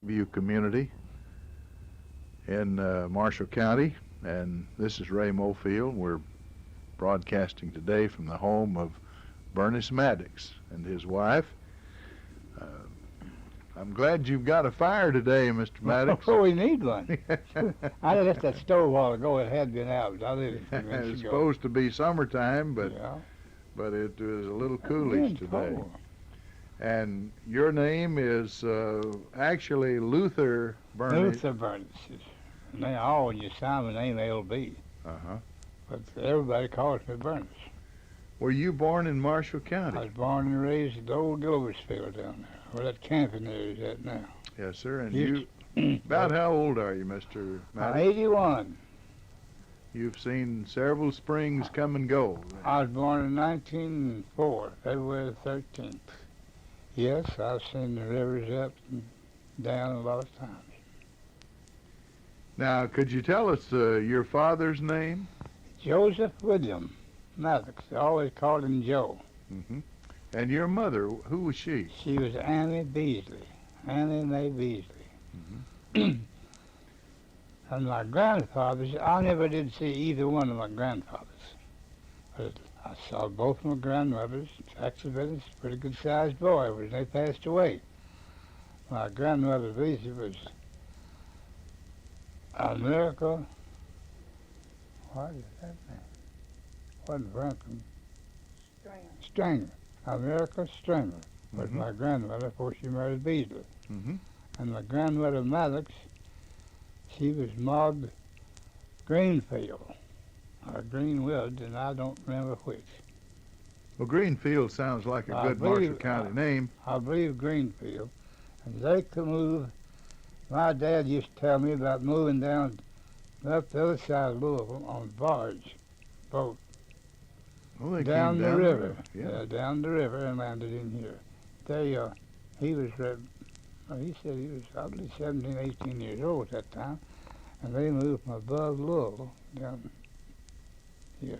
View community in Marshall County, and this is Ray Mofield. We're broadcasting today from the home of Burnice Maddox and his wife. I'm glad you've got a fire today, Mr. Maddox. Oh, we need one. I left that stove a while ago. It had been out. I lit it a few minutes It's ago. supposed to be summertime, but Yeah. it was a little coolish today. Cold. And your name is actually Luther Burnice. Luther Burnice. Now, when you sign my name, LB. Uh-huh. But everybody calls me Burnice. Were you born in Marshall County? I was born and raised at the old Gilbertsfield down there, where that camping area is at now. Yes, sir. And Used you, about how old are you, Mr. I'm Maddox? 81. You've seen several springs come and go. I was born in 1904, February the 13th. Yes, I've seen the rivers up and down a lot of times. Now, could you tell us your father's name? Joseph William Maddox. They always called him Joe. Mm-hmm. And your mother, who was she? She was Annie Beasley, Annie Mae Beasley. Mm-hmm. And my grandfathers, I never did see either one of my grandfathers. But I saw both my grandmothers. Actually, Benton was a pretty good-sized boy when they passed away. My grandmother Beasley was America. What is that name? Wasn't Franklin? Stringer. America Stringer was Mm-hmm. my grandmother before she married Beasley. Mm-hmm. And my grandmother Maddox, she was Maud Greenfield, or Greenwood, and I don't remember which. Well, Greenfield sounds like a I good Marshall believe- County name. I believe Greenfield. And they could move. My dad used to tell me about moving down up the other side of Louisville on a barge boat Well, they down came the down river. Yeah. Down the river and landed in here. They, he was, he said he was, I believe, 17, 18 years old at that time. And they moved from above Louisville down here.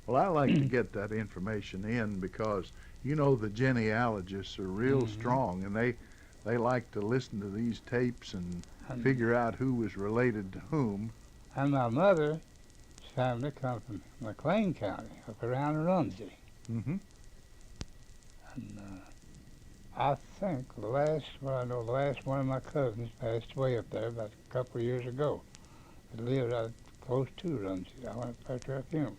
Well, I like to get that information in because, you know, the genealogists are real Mhm. strong, and they like to listen to these tapes and And, figure out who was related to whom. and my mother's family come from McLean County, up around Rumsey. Mm-hmm. And I think the last one of my cousins passed away up there about a couple of years ago. They lived out close to Rumsey. I went back to her funeral.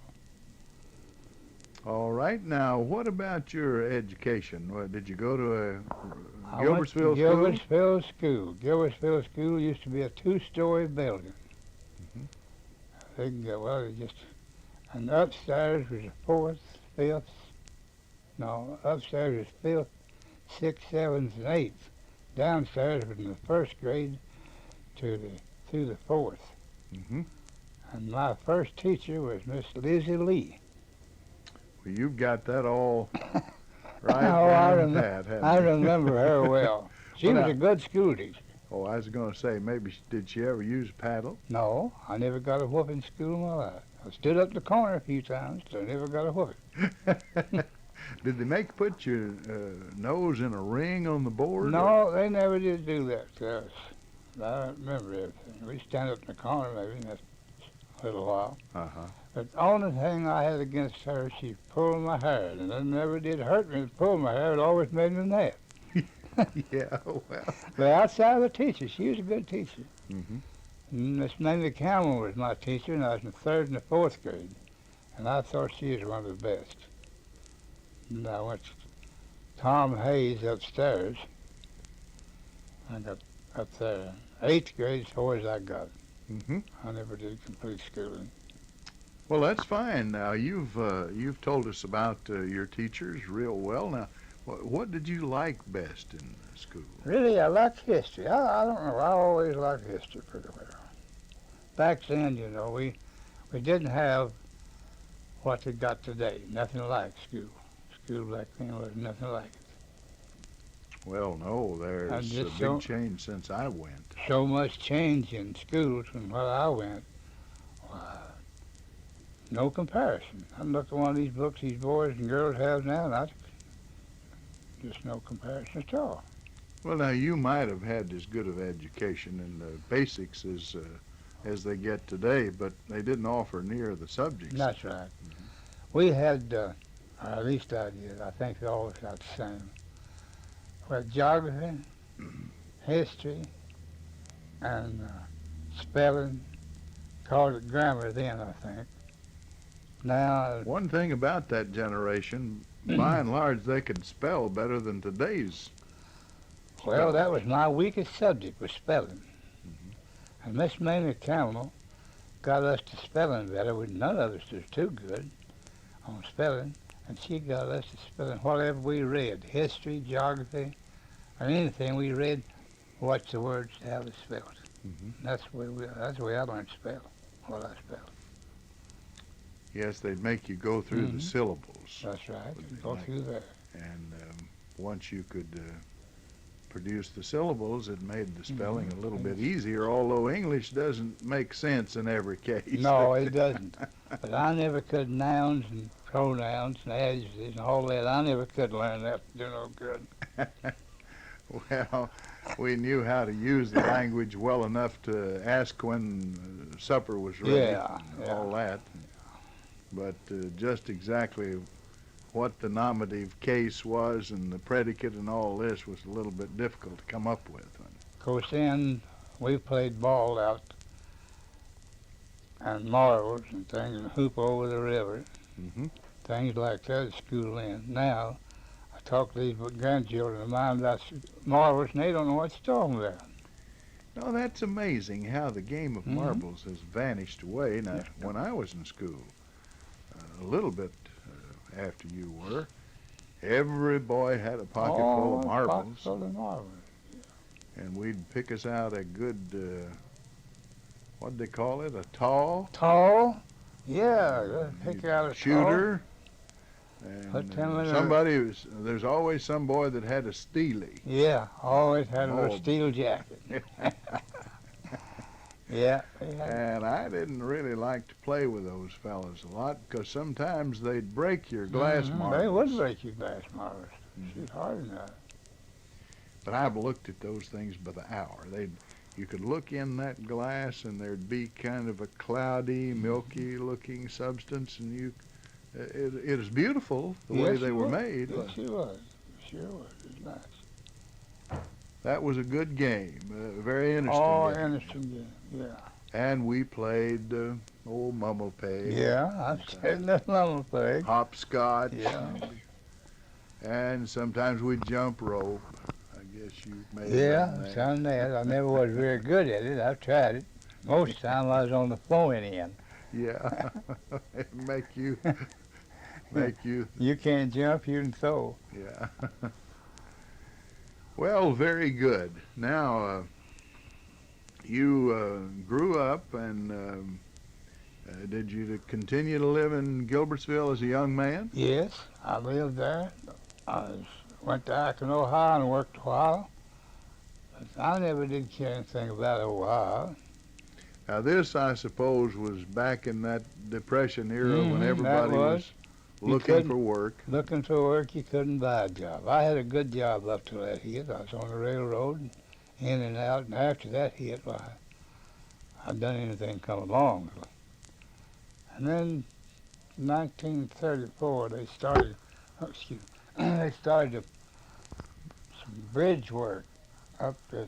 All right. Now, what about your education? Did you go to a I went to Gilbertsville school? Gilbertsville School. Gilbertsville School used to be a two-story building. Mhm. They can go, well, it just, and upstairs was the fourth, fifth, no, upstairs was fifth, sixth, seventh, and eighth. Downstairs was from the first grade through the fourth. Mm-hmm. And my first teacher was Miss Lizzie Lee. Well, you've got that all right Oh, down pat, haven't I you? remember her well. She Well, was now- a good school teacher. Oh, I was going to say, maybe did she ever use a paddle? No, I never got a whooping in school in my life. I stood up in the corner a few times, but I never got a whooping. Did they make put your nose in a ring on the board? No, they never did do that to us. I don't remember everything. We stand up in the corner maybe, and that's a little while. Uh-huh. But the only thing I had against her, she pulled my hair, and it never did hurt me to pull my hair. It always made me mad. Yeah, well. But outside of the teacher, she was a good teacher. Mm-hmm. And Miss Mamie Campbell was my teacher, and I was in the third and the fourth grade. And I thought she was one of the best. And I went to Tom Hayes upstairs. I got up there. Eighth grade as far as I got. Mm-hmm. I never did complete schooling. Well, that's fine. Now, you've told us about your teachers real well. Now, what did you like best in school? Really, I like history. I don't know. I always liked history pretty well. Back then, you know, we didn't have what they got today. Nothing like school. School back then was nothing like it. Well, no, there's a just big don't- change since I went. So much change in schools from where I went. No comparison. I look at one of these books these boys and girls have now, and just no comparison at all. Well, now you might have had as good of education in the basics as they get today, but they didn't offer near the subjects. That's right. We had, or at least I did, I think they always got the same. Well, geography, history, and spelling, called it grammar then, I think. Now, One thing about that generation, by and large, they could spell better than today's. well, that was my weakest subject, was spelling. And Miss Mamie Campbell got us to spelling better. None of us was too good on spelling, and she got us to spelling whatever we read, history, geography, or anything we read, watch the words, how they spelled. That's the way I learned to spell, what I spelled. Yes, they'd make you go through the syllables. That's right, Would be go like- through there. And once you could produce the syllables, it made the spelling a little bit easier, although English doesn't make sense in every case. No, it doesn't. But I never could nouns and pronouns and adjectives and all that. I never could learn that to do no good. Well, we knew how to use the language well enough to ask when supper was ready, Yeah, and all that. But just exactly what the nominative case was and the predicate and all this was a little bit difficult to come up with. Of course, then we played ball out and marbles and things and hoop over the river, things like that at school then. Now, I talk to these grandchildren of mine about marbles and they don't know what you're talking about. No, that's amazing how the game of marbles has vanished away. Now, when I was in school, a little bit after you were, every boy had a pocket full of marbles. Pocket full of marbles. And we'd pick us out a good, what'd they call it, a tall? Tall? Yeah, pick out a shooter. Put And them in there's always some boy that had a steely. Yeah, always had a Oh. little steel jacket. Yeah. And I didn't really like to play with those fellas a lot because sometimes they'd break your glass marbles. They would break your glass marbles. She's hard enough. But I've looked at those things by the hour. You could look in that glass and there'd be kind of a cloudy, milky-looking substance, and it is beautiful the way they were made. Yes, it was. Sure was. It was nice. That was a good game, very interesting. Oh, game. interesting game. Yeah. And we played old Mumble Peg. Yeah, I've said that Mumble Peg. Hopscotch. Yeah. And sometimes we'd jump rope. I guess you made Yeah, some that. I never was very good at it. I've tried it. Most of the time I was on the flowing end. Yeah. make you. You can't jump, you can throw. Yeah. Well, very good. Now, you grew up, and did you continue to live in Gilbertsville as a young man? Yes, I lived there. Went to Akron, Ohio, and worked a while. But I never did care anything about Ohio. Now, this, I suppose, was back in that Depression era when everybody was looking for work. Looking for work, you couldn't buy a job. I had a good job up to that hit. I was on the railroad, in and out, and after that hit, well, I'd done anything come along. And then, in 1934, they started some bridge work up at,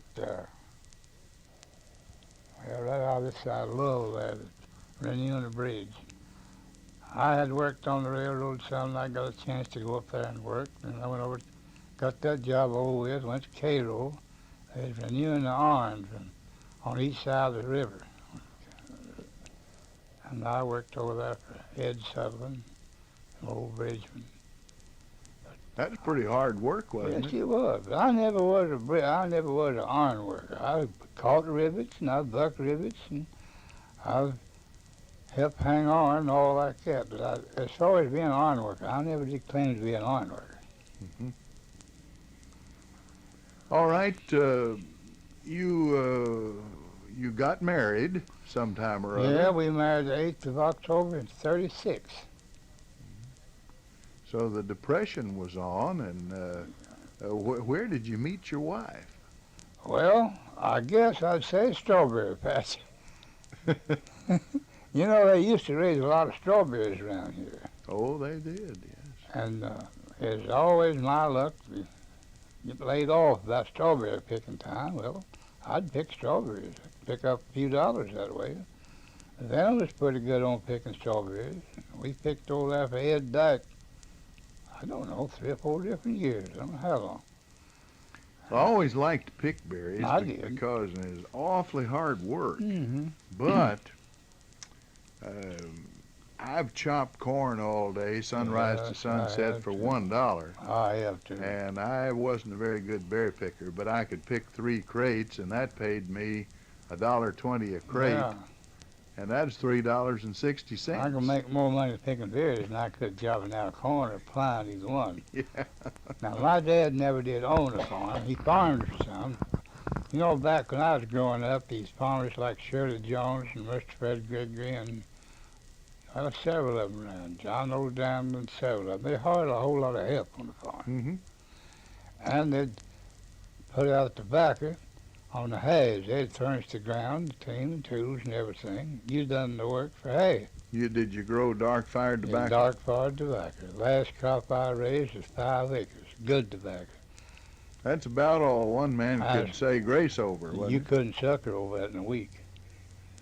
right out this side of Louisville there, renewing the bridge. I had worked on the railroad some, and I got a chance to go up there and work. And I went over, got that job over with, went to Cairo. They was renewing the arms on each side of the river. And I worked over there for Ed Sutherland, an old bridgeman. That was pretty hard work, wasn't Yes, it? it was. But I never was an iron worker. I caught rivets and I bucked rivets and I helped hang on and all like that. But as far as being an iron worker, I never did claim to be an iron worker. All right. You got married sometime or other. Yeah, we married the 8th of October in '36. So the Depression was on, and Where did you meet your wife? Well, I guess I'd say strawberry patch. You know, they used to raise a lot of strawberries around here. Oh, they did, yes. And it's always my luck to get laid off about strawberry picking time. Well, I'd pick strawberries. I'd pick up a few dollars that way. Then was pretty good on picking strawberries. We picked over there for Ed Dyke, I don't know, 3 or 4 different years. I don't know how long. I always liked to pick berries I did. because it is awfully hard work. Mm-hmm. But I've chopped corn all day, sunrise to Yes, sunset, for $1. I have to. And I wasn't a very good berry picker, but I could pick 3 crates, and that paid me $1.20 a crate, Yeah, and that's $3.60. I could make more money picking berries than I could chopping out corn or plowing either one. Yeah. Now, my dad never did own a farm. He farmed some. You know, back when I was growing up, these farmers like Shirley Jones and Mr. Fred Gregory and several of them around. John O'Dowd and several of them. They hired a whole lot of help on the farm. Mm-hmm. And they'd put out tobacco on the hays. They'd furnish the ground, the team, and tools and everything. You done the work for hay. Did you grow dark-fired Yeah, tobacco? dark-fired tobacco. Last crop I raised was 5 acres. Good tobacco. That's about all one man could say grace over, wasn't You it? couldn't sucker over that in a week.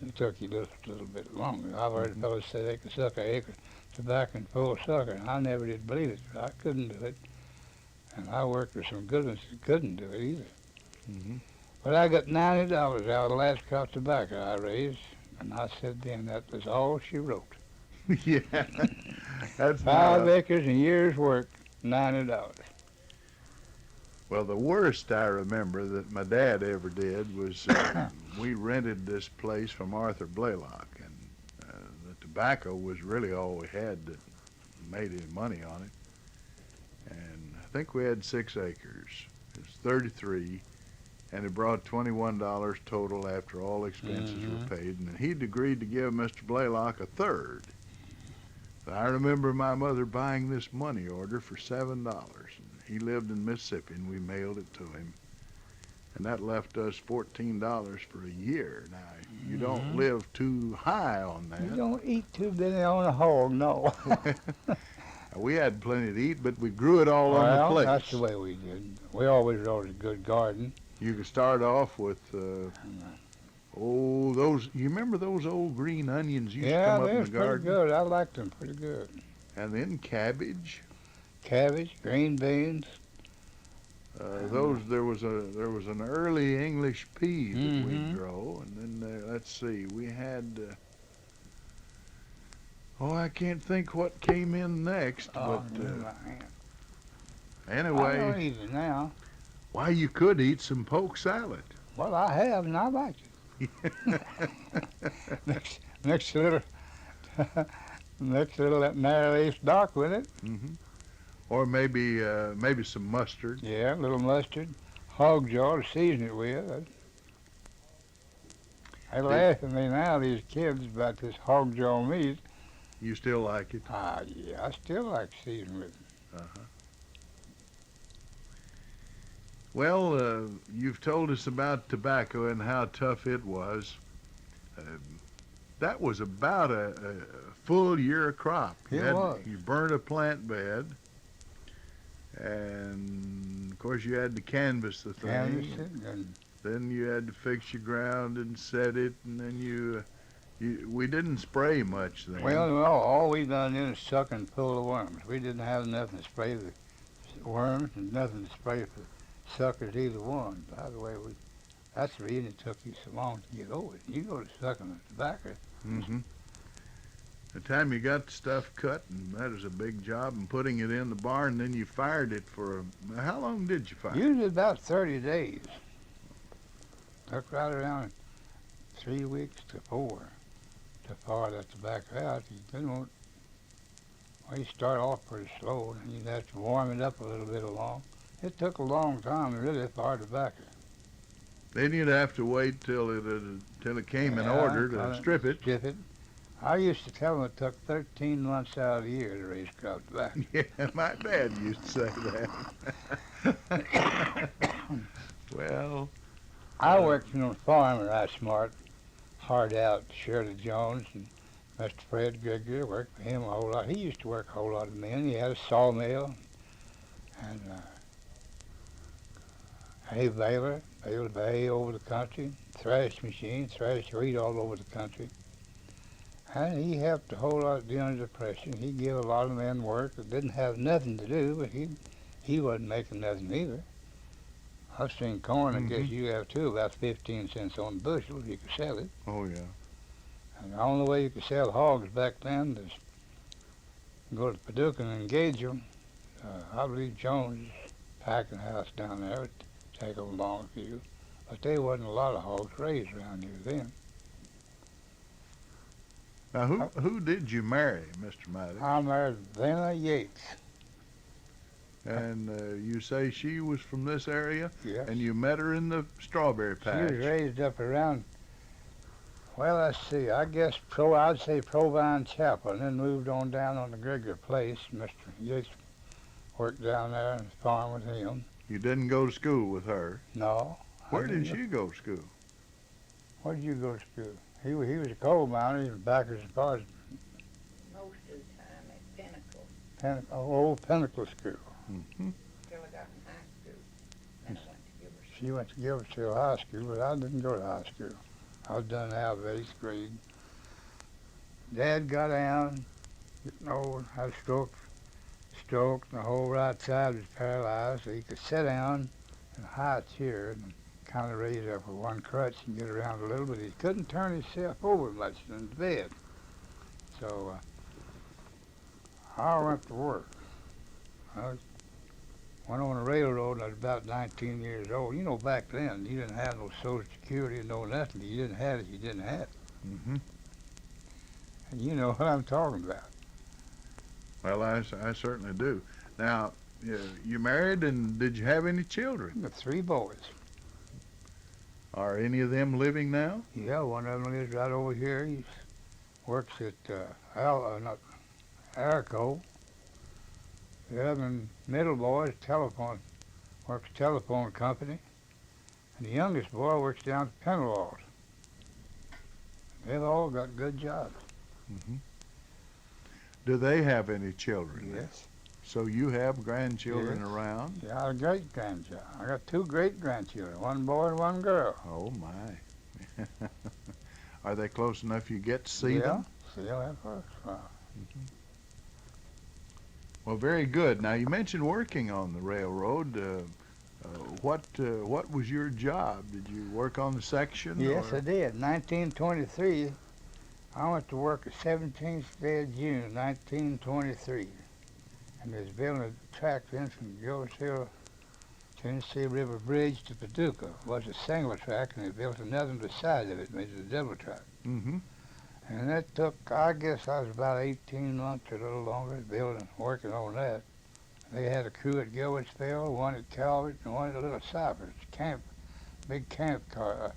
It took you just a little bit longer. I've heard fellows say they could suck an acre of tobacco in full sucker, and I never did believe it. I couldn't do it. And I worked with some good ones that couldn't do it either. Mm-hmm. But I got $90 out of the last crop of tobacco I raised, and I said then that was all she wrote. Yeah, that's 5 acres and a year's work, $90. Well, the worst I remember that my dad ever did was we rented this place from Arthur Blaylock, and the tobacco was really all we had that made any money on it. And I think we had 6 acres. It was 33, and it brought $21 total after all expenses were paid. And he'd agreed to give Mr. Blaylock a third. So I remember my mother buying this money order for $7. He lived in Mississippi, and we mailed it to him. And that left us $14 for a year. Now, you don't live too high on that. You don't eat too many on a hog, no. We had plenty to eat, but we grew it all on the place. That's the way we did. We always wrote a good garden. You could start off with, you remember those old green onions used to come up in the garden? Yeah, pretty good. I liked them pretty good. And then cabbage. Cabbage, green beans. There was an early English pea that we'd grow, and then let's see, we had. I can't think what came in next, but anyway. I don't eat it now. Why, you could eat some poke salad. Well, I have, and I like it. Next little that narrow stock with it. Mm-hmm. Or maybe some mustard. Yeah, a little mustard, hog jaw to season it with. They laugh at me now, these kids, about this hog jaw meat. You still like it? Yeah, I still like seasoning with it. Uh-huh. Well, you've told us about tobacco and how tough it was. That was about a full year crop. You burned a plant bed. And of course you had to canvass the thing. Then you had to fix your ground and set it, and then we didn't spray much then. Well, all we done then is suck and pull the worms. We didn't have nothing to spray the worms and nothing to spray for suckers either one. By the way, that's the reason it took you so long to get over it. You go to sucking the tobacco. Mm-hmm. The time you got the stuff cut, and that was a big job, and putting it in the barn, then you fired it for how long did you fire it? Usually about 30 days. Took right around 3 weeks to 4 to fire that tobacco out. You didn't want, you start off pretty slow, and you'd have to warm it up a little bit along. It took a long time to really fire tobacco. Then you'd have to wait till it came in order to strip it. Strip it. I used to tell them it took 13 months out of the year to raise crop tobacco. Yeah, my dad used to say that. Well, I worked on a farm right smart, hard out. Shirley Jones and Mr. Fred Gregory worked for him a whole lot. He used to work a whole lot of men. He had a sawmill and hay baler, baled hay over the country, thrash machine, thrash wheat all over the country. And he helped a whole lot during the Depression. He gave a lot of men work that didn't have nothing to do, but he wasn't making nothing either. I've seen corn, I guess you have too, about 15 cents on the bushel if you could sell it. oh yeah. And the only way you could sell hogs back then was go to Paducah and engage them. I believe Jones' packing house down there would take them along a few. But there wasn't a lot of hogs raised around here then. Now, who did you marry, Mr. Maddox? I married Lena Yates. And you say she was from this area, Yes. and you met her in the strawberry She patch. was raised up around, well, let's see, I guess I'd say Provine Chapel, and then moved on down on the Gregory Place. Mr. Yates worked down there and farmed with him. You didn't go to school with her. No. Where did she go to school? Where did you go to school? He was a coal miner. He was backwards and forwards. Most of the time at Pinnacle, Old Pinnacle School. Mm-hmm. till I got in high school. Then I went to Gilbert. She went to Gilbertsville High School, but I didn't go to high school. I was done out of 8th grade. Dad got down, getting old, had a stroke, and the whole right side was paralyzed, so he could sit down in a high chair and kind of raise up with one crutch and get around a little, but he couldn't turn himself over much in the bed. So I went to work. I went on a railroad and I was about 19 years old. You know, back then, you didn't have no Social Security and no nothing. You didn't have it, you didn't have it. Mm-hmm. And you know what I'm talking about. Well, I certainly do. Now, you married, and did you have any children? I got 3 boys. Are any of them living now? Yeah, one of them lives right over here. He works at Arico. The other middle boy is works telephone company. And the youngest boy works down at Penwald. They've all got good jobs. Mm-hmm. Do they have any children? Yes. So you have grandchildren Yes. around? Yeah, I got great grandchildren. I got 2 great grandchildren, one boy and one girl. Oh my. Are they close enough you get to see Yeah, them? see them at first. Wow. Well, very good. Now, you mentioned working on the railroad. What was your job? Did you work on the section? Yes, or? I did. 1923, I went to work the 17th day of June, 1923. And they was building a track in from Gilbertsville, Tennessee River Bridge to Paducah. It was a single track, and they built another on the side of it, made it a double track. Mm-hmm. And that took, I guess I was about 18 months or a little longer building, working on that. They had a crew at Gilbertsville, one at Calvert, and one at Little Cypress. Big camp car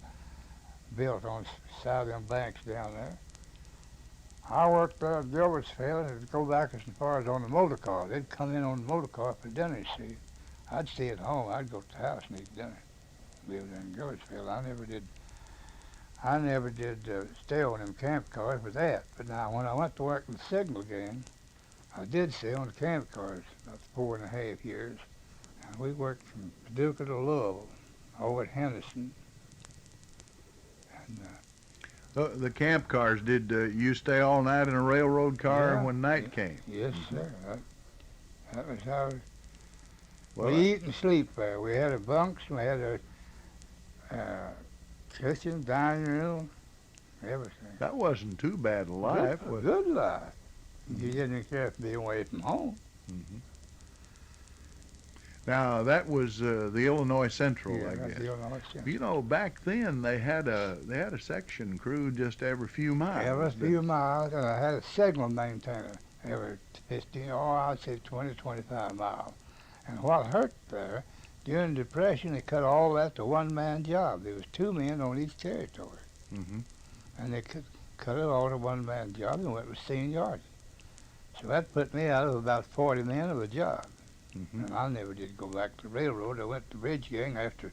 built on the side of them banks down there. I worked there at Gilbertsville, and it'd go back as far as on the motor car. They'd come in on the motor car for dinner, you see. I'd stay at home. I'd go to the house and eat dinner. Lived in Gilbertsville. I never did stay on them camp cars for that. But now, when I went to work in the signal gang, I did stay on the camp cars about 4.5 years. And we worked from Paducah to Louisville, over at Henderson. And The camp cars, did you stay all night in a railroad car Yeah. when night came? yes, sir. That was how Well, we eat and sleep there. We had a bunks, we had a kitchen, dining room, everything. that wasn't too bad a life. Good, good life. You didn't care to be away from home. Mm-hmm. Now, that was the Illinois Central, I that's guess. the Illinois Central. You know, back then they had a section crew just every few miles. Every few miles, and I had a signal maintainer every 15, I'd say 20, 25 miles. And what hurt there, during the Depression, they cut all that to one-man job. There was 2 men on each territory. Mm-hmm. And they cut it all to one-man job and went with seniority. So that put me out of about 40 men of a job. Mm-hmm. And I never did go back to the railroad. I went to bridge gang after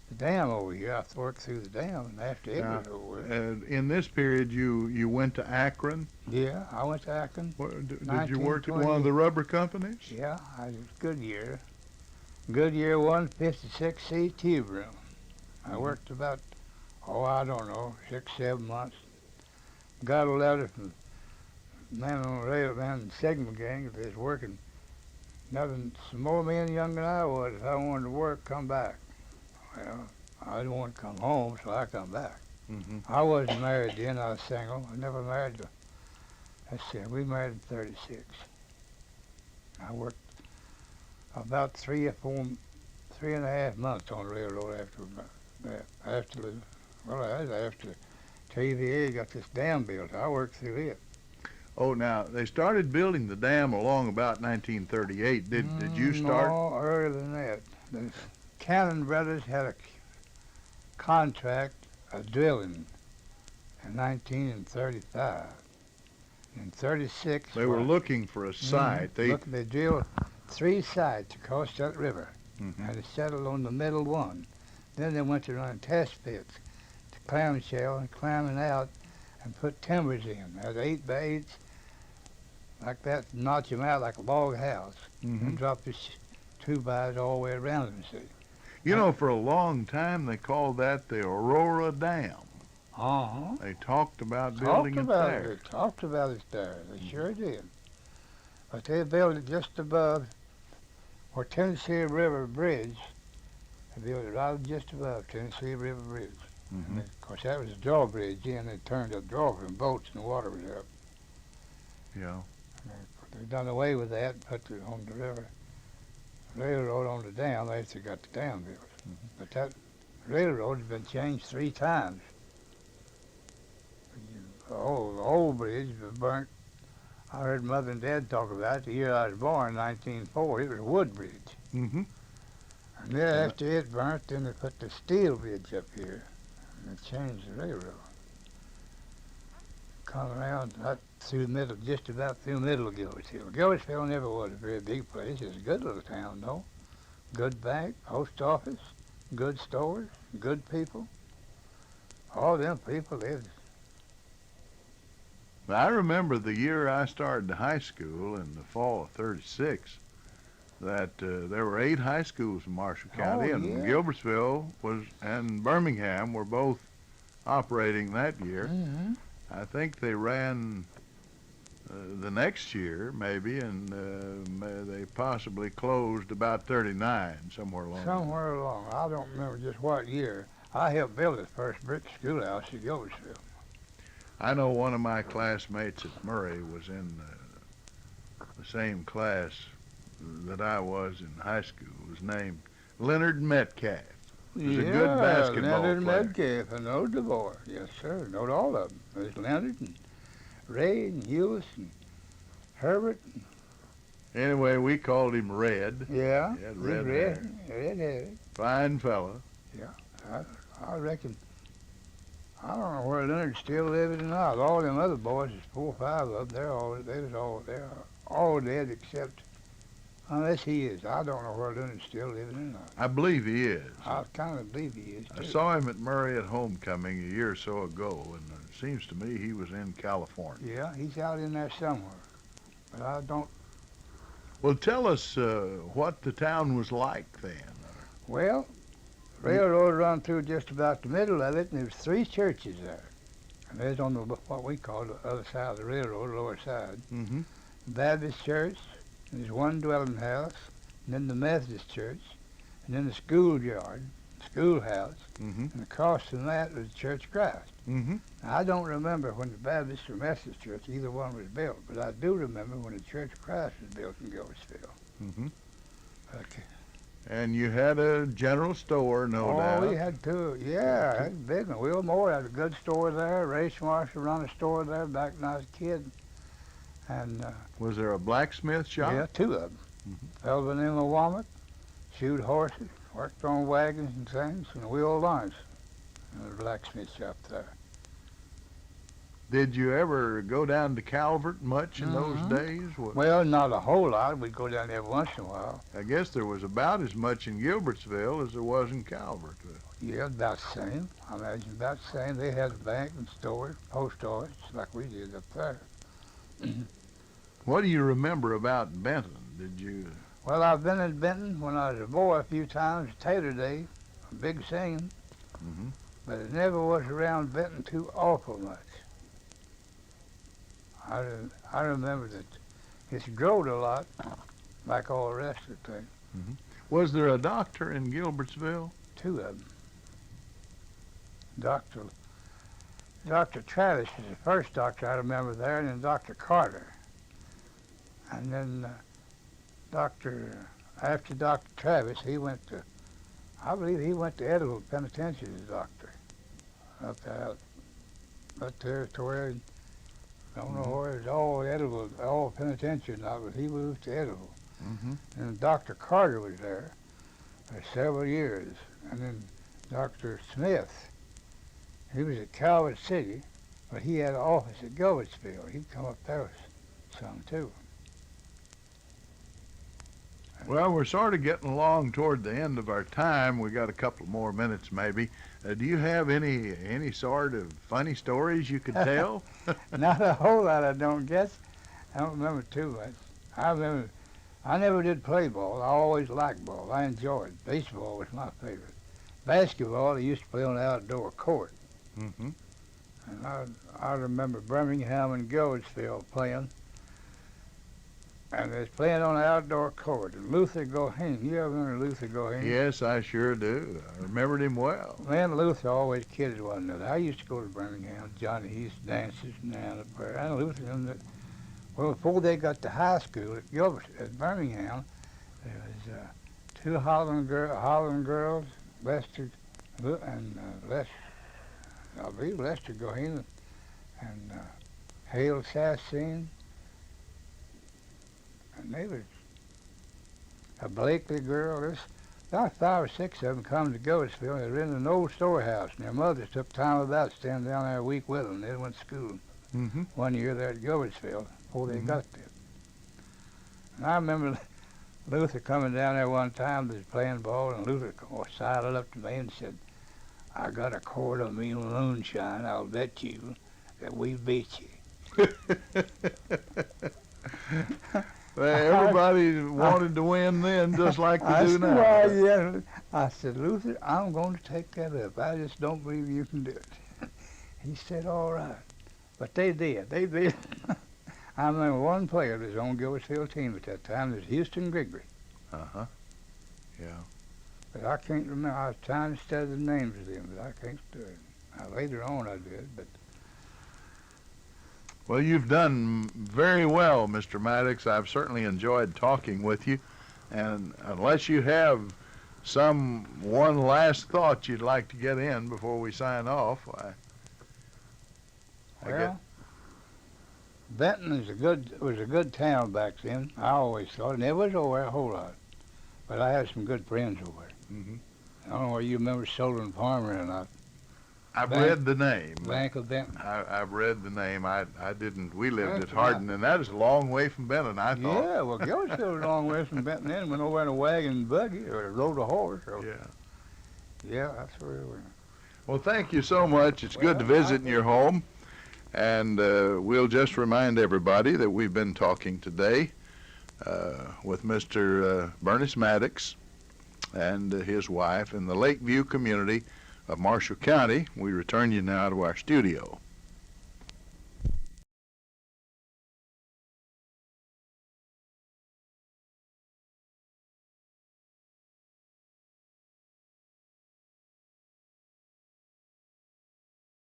the dam over here. I worked through the dam and after it Now, was over. in this period, you went to Akron. Yeah, I went to Akron. Did you work at one of the rubber companies? Yeah, I was Goodyear. Goodyear 156C tube room. I worked about, I don't know, 6, 7 months. Got a letter from the man on the rail, man in the signal gang that was working. Nothing, some more men younger than I was. If I wanted to work, come back. Well, I didn't want to come home, so I come back. Mm-hmm. I wasn't married then. I was single. I never married. Let's see, we married in 36. I worked about 3.5 months on the railroad after that. After TVA got this dam built. I worked through it. Oh, now they started building the dam along about 1938. Did you start? No, earlier than that. The Cannon brothers had a contract of drilling in 1935. In 36, They were looking for a site. They drilled 3 sites across that river, Mhm. and they settled on the middle one. Then they went to run test pits to clamshell and climbing out and put timbers in. There's 8 by 8s like that, notch them out like a log house, Mhm. and drop this 2 bys all the way around them. See? You know, for a long time they called that the Aurora Dam. They talked about building it there. They talked about it there. They sure did. But they built it just above where Tennessee River Bridge. They built it right just above Tennessee River Bridge. Mhm. And of course, that was a drawbridge. Then they turned the drawbridge and boats and the water was up. Yeah. They've done away with that and put it on the river railroad on the dam after they got the dam built. But that railroad has been changed 3 times. The old bridge was burnt. I heard Mother and Dad talk about it the year I was born, 1904. It was a wood bridge. Mm-hmm. And then after it burnt, then they put the steel bridge up here. And they changed the railroad. Come around right through the middle, just about through the middle of Gilbertsville. Gilbertsville never was a very big place. It's a good little town, though. Good bank, post office, good stores, good people. All them people lived. I remember the year I started high school in the fall of '36 that there were 8 high schools in Marshall County, and yeah. Gilbertsville and Birmingham were both operating that year. Mm-hmm. I think they ran the next year, maybe, and they possibly closed about 39 somewhere along. Somewhere along. I don't remember just what year. I helped build the first brick schoolhouse at Gilbertsville. I know one of my classmates at Murray was in the same class that I was in high school. Was named Leonard Metcalf. He was a good basketball Leonard player. Metcalf. I know the boy. Yes, sir. Knowed all of them. There's Leonard and Ray and Hewis and Herbert. Anyway, we called him Red. Yeah. He had he's red red. hair. Red-headed. Fine fella. I reckon. I don't know where Leonard's still living or not. All them other boys, there's 4 or 5 of them. They're all dead except, unless he is. I don't know where Leonard's still living or not. I believe he is. I kind of believe he is I too. saw him at Murray at homecoming a year or so ago, and it seems to me he was in California. Yeah, he's out in there somewhere. But I don't. Well, tell us what the town was like then. Well, railroad run through just about the middle of it, and there's 3 churches there. And there's on what we call the other side of the railroad, lower side. Mm-hmm. Baptist church, and there's 1 dwelling house, and then the Methodist church, and then the schoolhouse, Mm-hmm. and across from that was the Church of Christ. Mm-hmm. Now, I don't remember when the Baptist or Methodist church, either one was built, but I do remember when the Church of Christ was built in Gilbertsville. Mm-hmm. Okay. And you had a general store, no doubt. We had 2. Yeah, it was a big one. Will Moore had a good store there. Ray Marshall run a store there back when I was a kid. And Was there a blacksmith shop? yeah, 2 of them. Fellow by the name of Womack, shoed horses, worked on wagons and things, and wheel lines. And a blacksmith shop there. Did you ever go down to Calvert much in those Mhm. days? Well, not a whole lot. We'd go down there once in a while. I guess there was about as much in Gilbertsville as there was in Calvert. Yeah, about the same. I imagine about the same. They had a bank and store, post office, like we did up there. What do you remember about Benton? Did you? Well, I've been in Benton when I was a boy a few times, Taylor Day, a big scene, Mhm. but it never was around Benton too awful much. I remember that it's growed a lot, like all the rest of the thing. Was there a doctor in Gilbertsville? Two of them. Dr. Travis is the first doctor I remember there, and then Dr. Carter. And then after Dr. Travis, I believe he went to Edinburgh Penitentiary as a doctor. Up there to where, I don't know where it's all Edinburgh, all penitentiary now, but he moved to Edinburgh. Mm-hmm. And Dr. Carter was there for several years. And then Dr. Smith, he was at Calvert City, but he had an office at Gilbertsville. He'd come up there some too. Well, we're sort of getting along toward the end of our time. We got a couple more minutes, maybe. Do you have any sort of funny stories you could tell? Not a whole lot, I don't guess. I don't remember too much. I never did play ball. I always liked ball. I enjoyed it. Baseball was my favorite. Basketball, I used to play on the outdoor court. Mm-hmm. And I remember Birmingham and Gilbertsville playing. And they was playing on the outdoor court. And Luther Goheen, you ever remember Luther Goheen? Yes, I sure do. I remembered him well. Man, Luther always kidded one another. I used to go to Birmingham. Johnny used to dances and that up there. And Luther, well, before they got to high school at Birmingham, there was two Holland girls, Lester and I believe Lester Goheen and Hale Sassine. And they was a Blakely girl. There's about 5 or 6 of them come to Gilbertsville. They were in an old storehouse, and their mothers took time about staying down there a week with them. They went to school Mm-hmm. one year there at Gilbertsville before they got there. And I remember Luther coming down there one time, they was playing ball, and Luther sidled up to me and said, "I got a quart of me moonshine. I'll bet you that we beat you." Well, everybody wanted to win then, just like they do said, now. "Well, yeah." I said, "Luther, I'm going to take that up. I just don't believe you can do it." He said, "All right." But they did. They did. I remember one player that was on Gilbertsville team at that time. It was Houston Grigory. Uh-huh. Yeah. But I can't remember. I was trying to study the names of them, but I can't do it. Later on I did, but... Well, you've done very well, Mr. Maddox. I've certainly enjoyed talking with you. And unless you have one last thought you'd like to get in before we sign off, Well, Benton was a good town back then. I always thought, and it was over there a whole lot. But I had some good friends over there. Mm-hmm. I don't know whether you remember Solon Farmer or not. I've read the name. Bank of Benton. I've read the name. I didn't. We lived That's at Hardin, and that is a long way from Benton, I thought. Yeah, well, Gilbertsville was a long way from Benton then. Went over in a wagon and buggy or rode a horse. Or, yeah, that's where we were. Well, thank you so much. It's good to visit in your home. And we'll just remind everybody that we've been talking today with Mr. Burnice Maddox and his wife in the Lakeview community of Marshall County. We return you now to our studio.